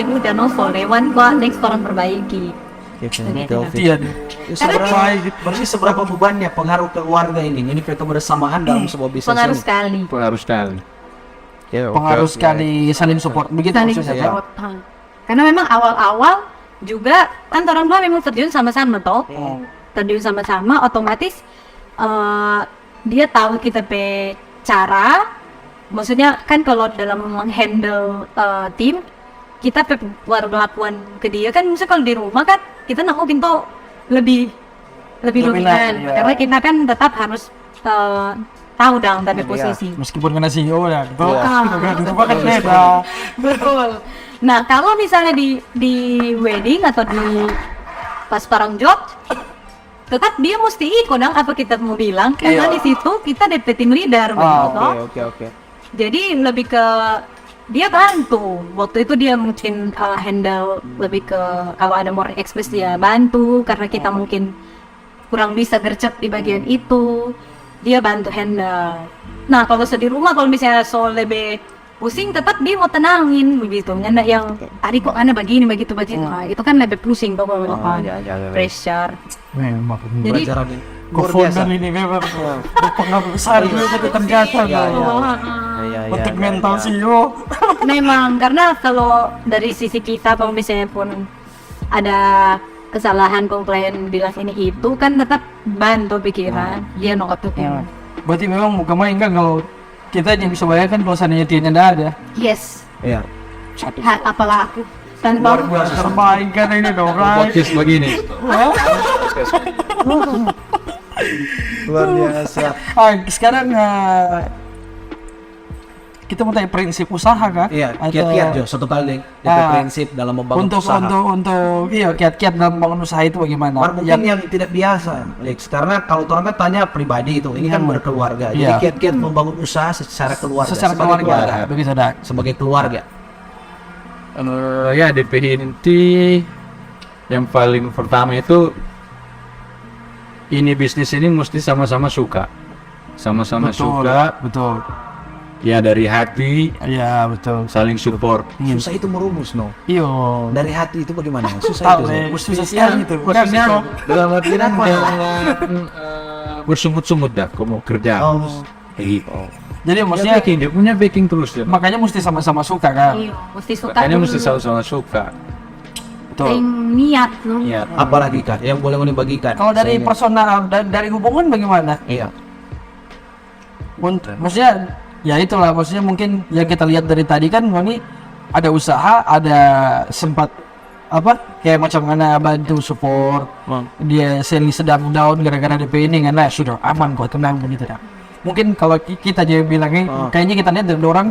ibu dan no lewat gua next orang perbaiki. Iya. Berarti seberapa bebannya pengaruh keluarga ini kebersamaan dalam sebuah bisnis Pengaruh ini? sekali. Pengaruh sekali. Pengaruh sekali saling support. Begitu Saling maksudnya. support. Karena memang awal-awal juga kan orang tua memang terjun sama-sama toh. terjun sama-sama, otomatis dia tahu kita pe cara. Maksudnya kan kalau dalam menghandle tim, kita pe perlakuan ke dia kan, misalnya kalau di rumah kan kita nak mungkin tuh lebih dominan, iya. karena kita kan tetap harus tahu dong tapi posisi. Meskipun kena CEO ya, gitu. Iya. Di rumah kan beda. Betul. Nah, kalau misalnya di wedding atau di pas parang job, tetap dia mesti ikut dong apa kita mau bilang, karena di situ kita DP tim leader begitu. Oke. Jadi lebih ke dia bantu. Waktu itu dia mungkin handle lebih ke kalau ada more express dia bantu, karena kita mungkin kurang bisa gercep di bagian itu, dia bantu handle. Nah, kalau di rumah kalau misalnya soal lebih pusing, tetap dia mau tenangin begitu. Nggak yang tadi kok ana begini begitu. Nah, itu kan lebih pusing pokoknya. Pressure. Memang. Jadi Co-founder ini memang berpengaruh besar juga ternyata untuk mental CEO. memang karena kalau dari sisi kita kalau misalnya pun ada kesalahan komplain bilang ini itu kan tetap bantu pikiran dia nongol tuh. Berarti memang bukan main kan kalau kita yang bisa bayangkan kalau seandainya dia tidak ada. Yes. Iya. Apalah aku tanpa Terbaik kan ini dong. Podcast begini. Luar biasa. Sekarang kita mau tanya prinsip usaha kan? Iya, Atau- kiat-kiat Jo, satu kali DP prinsip dalam membangun untuk usaha. untuk iya kiat-kiat dalam membangun usaha itu bagaimana? Mungkin yang tidak biasa, Lex, karena kalau orang kan tanya pribadi itu, ini kan berkeluarga. Jadi Iya. kiat-kiat membangun usaha secara keluarga, secara sebagai keluarga, begitu dak. sebagai keluarga. Ya DP inti yang paling pertama itu ini bisnis ini mesti sama-sama suka, sama-sama suka, betul. ya dari hati, Iya betul. saling support. Susah itu merumus, no. Iyo. Dari hati itu bagaimana? Susah Tahu itu. susah sekali itu. Maksudnya Dalam artian apa? bersungut-sungut dah, kau mau kerja. Oh. Kayak gitu. Jadi Dia maksudnya backing, dia punya backing terus ya. makanya mesti sama-sama suka kan? iya mesti suka Makanya dulu. mesti sama-sama suka. Betul. Yang niat tuh. Iya. Apalagi Kak, yang boleh dibagikan? Kalau dari Sehingga- personal dari hubungan bagaimana? Iya. Maksudnya ya itulah maksudnya mungkin yang kita lihat dari tadi kan ini ada usaha, ada sempat apa kayak macam mana bantu support dia seli sedang down gara-gara DP ini kan sudah aman kok tenang begitu dah. Mungkin kalau kita jadi bilangnya kayaknya kita lihat dari orang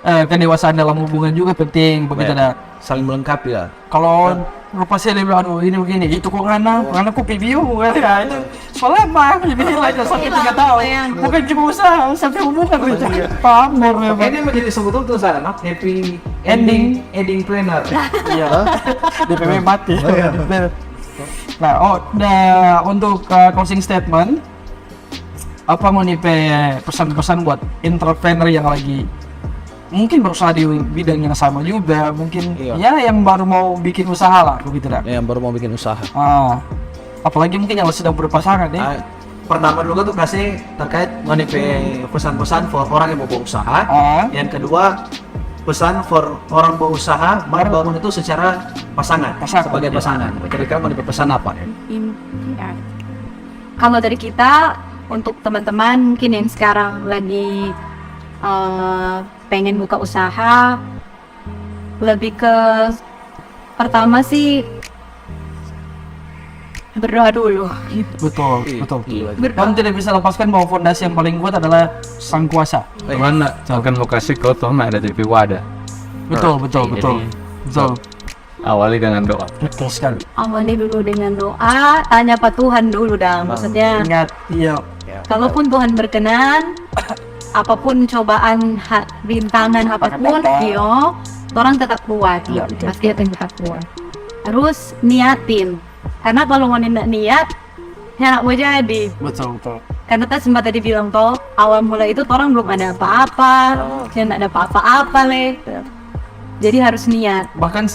kedewasaan dalam hubungan juga penting begitu dah. Saling melengkapi lah. Kalau lupa saya bilang aduh ini begini itu kok ngana kok PBU kan ya itu soalnya mah lebih aja sampai 3 tahun bukan cuma usaha sampai hubungan gitu pamer memang Ini menjadi sebetulnya sana happy ending planner. iya DPW mati nah untuk closing statement apa mau nih pesan-pesan buat entrepreneur yang lagi mungkin berusaha di bidang yang sama juga mungkin ya yang baru mau bikin usaha lah begitu dah. Yang baru mau bikin usaha. Apalagi mungkin yang sedang berpasangan nih. Pertama dulu tuh kasih terkait mengenai pesan-pesan for orang yang mau berusaha. Yang kedua pesan for orang berusaha membangun itu secara pasangan. Sebagai pasangan. Kira-kira mau pesan apa? Ya. Kalau dari kita untuk teman-teman mungkin yang sekarang lagi pengen buka usaha, lebih ke pertama sih berdoa dulu. Betul. Berdoa. Kamu tidak bisa lepaskan bahwa fondasi yang paling kuat adalah Sang Kuasa. Mana akan lokasi kau tahu nggak ada DP wadah. Betul. Awali dengan doa. Betul sekali. Awali dulu dengan doa, tanya Pak Tuhan dulu dah. Maksudnya, Ingat, iya. kalaupun Tuhan berkenan, apapun cobaan, rintangan apapun, orang tetap kuat. Pasti akan tetap kuat. Terus niatin, karena kalau mau niat, ya nggak mau jadi. Betul. Karena sempat tadi bilang toh, awal mulai itu orang belum ada apa-apa, nggak ada apa-apa leh. Jadi harus niat. Bahkan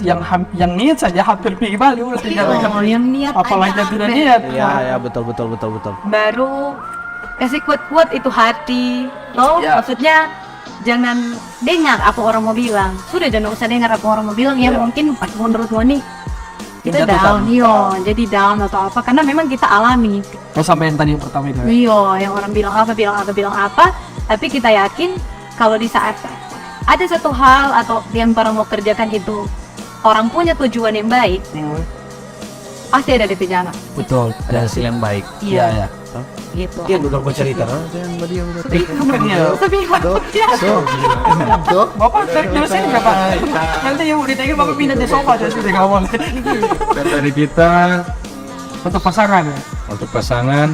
yang niat saja hampir pergi Bali udah tinggal Yang niat apalagi aja yang tidak hampir. niat. Ya betul. Baru kasih kuat-kuat itu hati. Loh, maksudnya jangan dengar apa orang mau bilang. Sudah jangan usah dengar apa orang mau bilang. Ya mungkin menurut Moni kita Menjatuhkan. down, jadi down atau apa, karena memang kita alami. Oh, sampai yang tadi yang pertama itu. Yang orang bilang apa, tapi kita yakin kalau di saat ada satu hal atau yang orang mau kerjakan itu orang punya tujuan yang baik, pasti ada di jalan. Betul, ada hasil yang baik. Iya, gitu. Dia udah bercerita. Bapak dari sini berapa? Nanti yang mau ditanya Bapak pindah di sofa jadi dari awal. Dan dari kita Untuk pasangan ya. untuk pasangan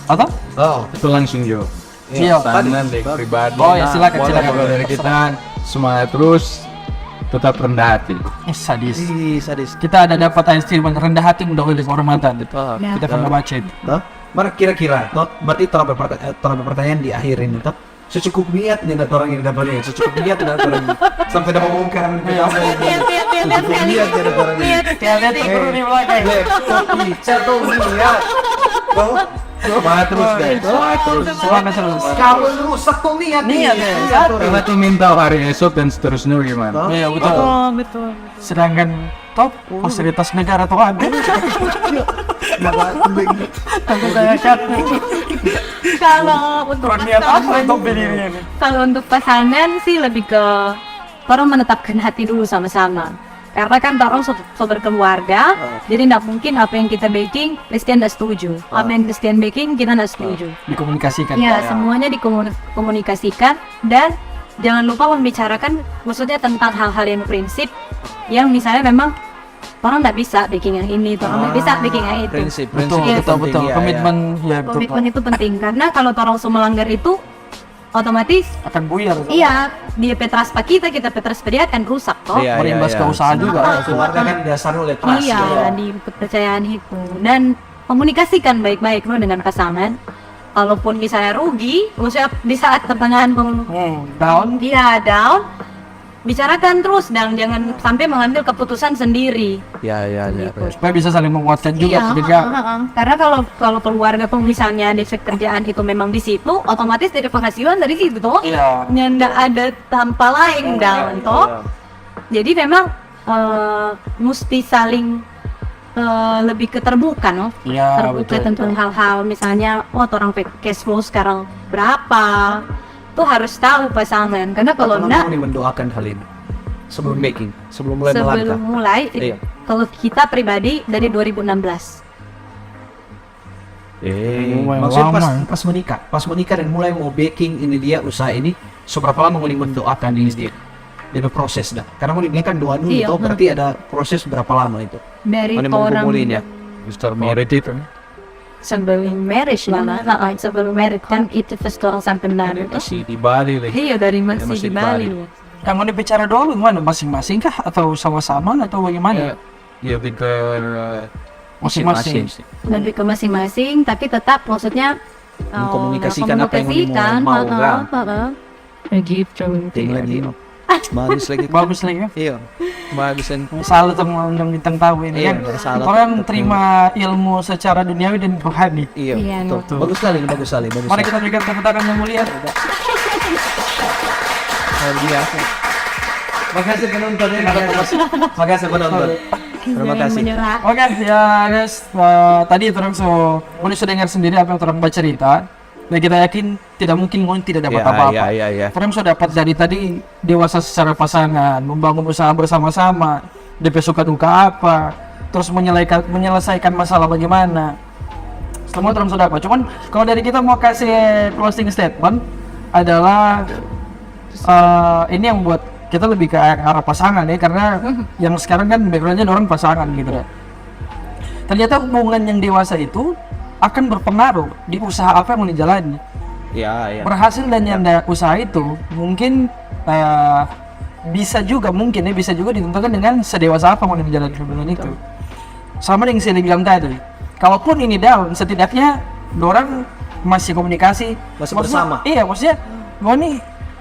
Atau? Oh, itu langsung Jo. Iya. Pasangan dari pribadi. Oh ya silakan Boleh, silakan. kalau dari kita semangat terus, tetap rendah hati. Sadis. sadis. Kita ada dapat ayat firman rendah hati mendahului kehormatan. Ya. Kita pernah baca itu. Toh, mana kira-kira, toh, berarti terlalu pertanyaan di akhir ini, toh, secukup niat nih ada orang yang dapat ini, secukup niat ada orang yang sampai dapat bongkar. Secukup niat ada orang yang Lihat itu di belakang. kopi, satu niat, toh, semangat terus guys, Semangat terus. kalau rusak tuh niat, Niat, ya. Kita tuh minta hari esok dan seterusnya gimana? Iya betul. Betul. Sedangkan top fasilitas negara tuh ada. Tapi saya capek. Kalau untuk Niat apa untuk berdiri ini? Kalau untuk pasangan sih lebih ke orang menetapkan hati dulu sama-sama. Karena kan orang berkeluarga, jadi tidak mungkin apa yang kita baking, Christian tidak setuju. Apa yang Christian baking, kita tidak setuju. Dikomunikasikan. Ya, semuanya dikomunikasikan dan jangan lupa membicarakan maksudnya tentang hal-hal yang prinsip yang misalnya memang orang tidak bisa baking yang ini, orang tidak bisa baking yang itu. prinsip, Betul, Iya. betul, betul. Iya, Komitmen ya betul. Komitmen itu penting karena kalau orang melanggar itu otomatis Akan buyar. iya dia petraspa kita petraspa dia akan rusak toh. Iya, Berimbas ke usaha juga. Keluarga kan dasarnya oleh trust. Iya, di kepercayaan itu dan komunikasikan baik-baik lo dengan pasangan. Kalaupun misalnya rugi, maksudnya di saat pertengahan Down. dia down, bicarakan terus dan jangan sampai mengambil keputusan sendiri. Ya. Supaya bisa saling menguatkan juga. Iya, Ketika karena kalau keluarga pun misalnya di kerjaan itu memang di situ, otomatis dari penghasilan dari situ toh. Iya. Nggak ada tanpa lain down toh. Jadi memang mesti saling lebih keterbuka no. Iya, Terbuka betul. tentang hal-hal misalnya orang cash flow sekarang berapa. Tuh harus tahu pasangan karena kalau enggak mendoakan hal ini sebelum baking, sebelum mulai melangkah. sebelum mulai Iya. kalau kita pribadi dari 2016. Lumayan Maksudnya lama. pas menikah dan mulai mau baking ini dia usaha ini, seberapa lama mau mendoakan ini dia? Dia proses dah. Karena mau ini kan doa dulu, Iya. toh, berarti ada proses berapa lama itu? Dari Mana mau orang kumpulin ya? Mr. Merit itu. sebelum marriage lah, sebelum marriage kan itu first orang sampai benar. Masih di Bali lagi. Iya dari masih masih di di Bali. Yang mau bicara dulu gimana? Masing-masing kah atau sama-sama atau bagaimana? Ya lebih ke Masing-masing. sih. Lebih ke masing-masing, tapi tetap maksudnya Mengkomunikasikan apa yang mau, kan? Begitu. Ting lagi. Bagus lagi. Bagus lagi ya. Iya. Bagusan. Salah tuh mengundang bintang tamu ini Iya, kan. salah. Orang terima ilmu secara duniawi dan rohani. Iya. Iya, Betul. Bagus sekali, bagus sekali, bagus. Mari kita berikan tepuk tangan yang mulia. Makasih penonton ya. Makasih penonton. Terima kasih. Menyerah. Oke ya guys, tadi orang sudah dengar sendiri apa yang orang bercerita. Dan kita yakin tidak mungkin orang tidak dapat apa-apa. Iya. Orang sudah dapat dari tadi dewasa secara pasangan, membangun usaha bersama-sama, DP suka duka apa, terus menyelesaikan masalah bagaimana. Semua orang sudah dapat. Cuman kalau dari kita mau kasih closing statement adalah ini yang buat kita lebih ke arah pasangan ya, karena yang sekarang kan backgroundnya orang pasangan gitu ya. Ternyata hubungan yang dewasa itu akan berpengaruh di usaha apa yang mau dijalani. Iya. Berhasil dan nyanda usaha itu mungkin bisa juga ditentukan dengan sedewasa apa mau dijalani hubungan itu. Sama dengan yang saya bilang tadi, kalaupun ini down, setidaknya orang masih komunikasi, Masih Maksudnya- bersama. Iya, maksudnya mau nih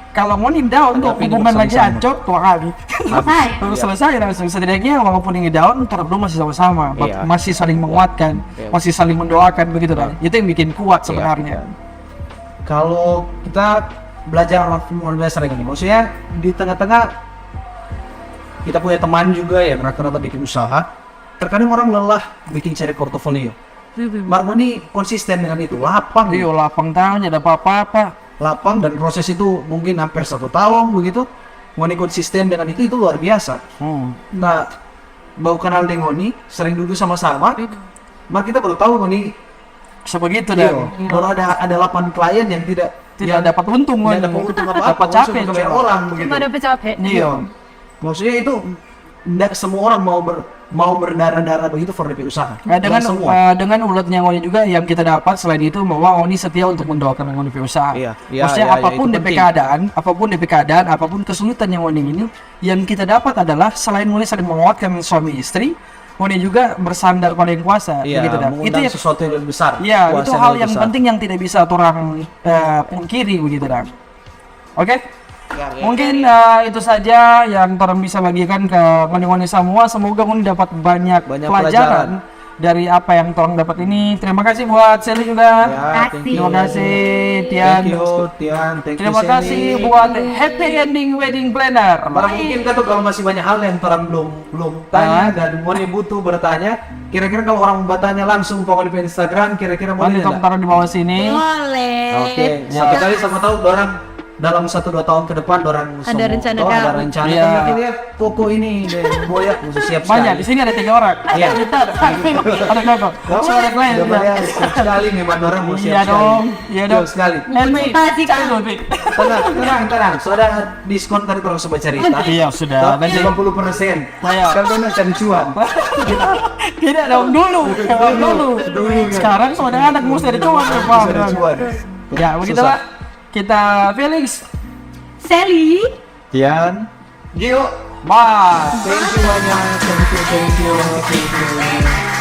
kalau mau nih down tuh Tapi hubungan lagi bersama-sama. hancur tuh kali. Selesai. Terus selesai langsung, setidaknya walaupun ini down, berdua masih sama-sama, Iya. masih saling menguatkan, Iya. masih saling mendoakan begitu kan. Itu yang bikin kuat sebenarnya. Kalau kita belajar luar biasa lagi nih, maksudnya di tengah-tengah kita punya teman juga ya, rata-rata bikin usaha, Terkadang orang lelah bikin cari portofolio. Marmo ini konsisten dengan itu, lapang, Iya, lapang tahun ada apa-apa. lapang dan proses itu mungkin hampir 1 tahun begitu. Ngoni konsisten dengan itu luar biasa. Nah, bau kenal dengan Ngoni, sering duduk sama-sama. Maka kita baru tahu Ngoni, Sebegitu iya, dah. baru ada 8 klien yang tidak Dapat untung tidak kan. dapat untung apa-apa, Dapat capek langsung kebayar cuma. orang begitu. Cuma dapat capek. Iya. Maksudnya itu tidak semua orang mau berdarah-darah begitu for DP usaha. Nah, dengan Tidak semua. dengan uletnya Ngoni juga yang kita dapat selain itu bahwa Ngoni setia untuk mendoakan Ngoni punya usaha. Iya, Maksudnya iya, apapun itu DP penting. keadaan, apapun kesulitan yang Ngoni ini, yang kita dapat adalah selain Ngoni saling menguatkan suami istri, Ngoni juga bersandar pada yang kuasa. Iya, begitu dah. Itu mengundang ya, sesuatu yang lebih besar. ya itu kuasa hal lebih yang besar. penting yang tidak bisa orang pungkiri begitu dah. Oke? Mungkin itu saja yang orang bisa bagikan ke Ngoni-Ngoni semua. Semoga Ngoni dapat banyak Banyak pelajaran dari apa yang orang dapat ini. Terima kasih buat Sally juga. Ya, thank you. Terima kasih Tian. Thank you, Tian. Thank you, Terima kasih Sally. buat Happy Ending Wedding Planner. Barang mungkin kan tuh kalau masih banyak hal yang orang belum tanya dan Ngoni butuh bertanya. Kira-kira kalau orang mau bertanya langsung pokoknya di Instagram, kira-kira mau Nanti tidak? tolong taruh di bawah sini. Boleh. Oke, satu kali sama tahu orang dalam 1-2 tahun ke depan orang Ada rencana ada kan? rencana Iya. kan nanti lihat toko ini deh boyak mesti siap Banyak, di sekali. sini ada 3 orang. Iya. Kita ada kakak. Suara klien. Udah bayar siap sekali memang orang mau siap Iya sekali. dong, iya dong. Siap sekali. Motivasi kan. Tenang. Sudah diskon tadi terus coba cerita. Iya sudah. Toh, Nanti 50%. Iya. Sekarang udah cari cuan. tidak dong dulu. Sekarang sudah anak mesti ada cuan. Cari cuan. Ya begitulah. Kita Felix. Sally. Tian. Gio. Bye. Thank you banyak. Thank you.